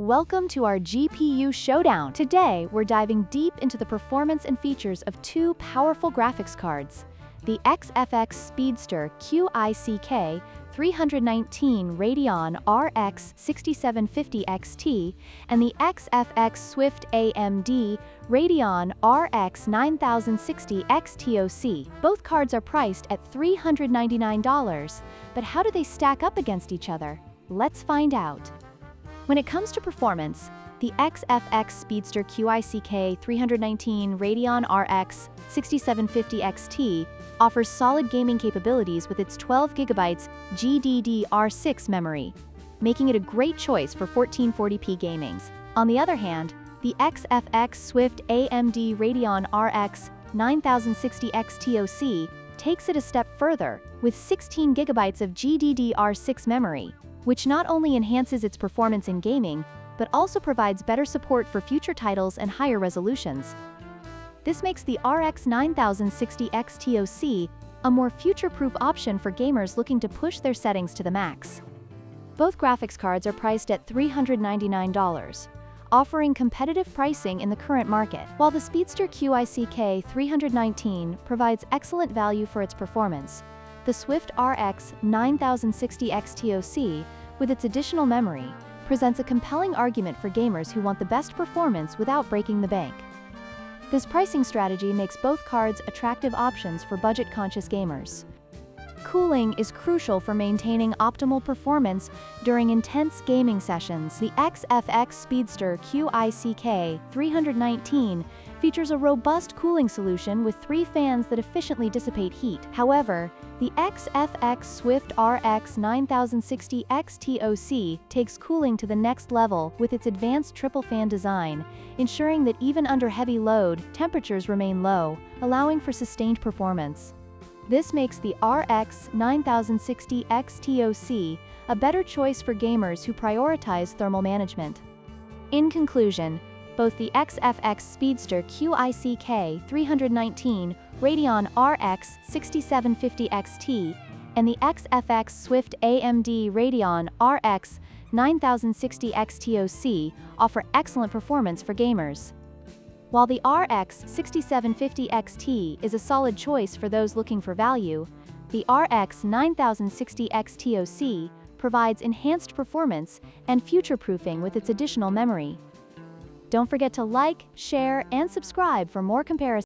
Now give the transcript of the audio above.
Welcome to our GPU Showdown. Today, we're diving deep into the performance and features of two powerful graphics cards, the XFX Speedster QICK319 Radeon RX 6750 XT and the XFX Swift AMD Radeon RX 9060 XTOC. Both cards are priced at $399, but how do they stack up against each other? Let's find out. When it comes to performance, the XFX Speedster QICK319 Radeon RX 6750 XT offers solid gaming capabilities with its 12GB GDDR6 memory, making it a great choice for 1440p gaming. On the other hand, the XFX Swift AMD Radeon RX 9060 XTOC takes it a step further with 16GB of GDDR6 memory, which not only enhances its performance in gaming, but also provides better support for future titles and higher resolutions. This makes the RX 9060 XTOC a more future-proof option for gamers looking to push their settings to the max. Both graphics cards are priced at $399, offering competitive pricing in the current market. While the Speedster QICK319 provides excellent value for its performance, the Swift RX 9060 XTOC, with its additional memory, presents a compelling argument for gamers who want the best performance without breaking the bank. This pricing strategy makes both cards attractive options for budget-conscious gamers. Cooling is crucial for maintaining optimal performance during intense gaming sessions. The XFX Speedster QICK319 features a robust cooling solution with 3 fans that efficiently dissipate heat. However, the XFX Swift RX 9060 XTOC takes cooling to the next level with its advanced triple-fan design, ensuring that even under heavy load, temperatures remain low, allowing for sustained performance. This makes the RX 9060 XTOC a better choice for gamers who prioritize thermal management. In conclusion, both the XFX Speedster QICK319 Radeon RX 6750 XT and the XFX Swift AMD Radeon RX 9060 XTOC offer excellent performance for gamers. While the RX 6750 XT is a solid choice for those looking for value, the RX 9060 XTOC provides enhanced performance and future-proofing with its additional memory. Don't forget to like, share, and subscribe for more comparisons.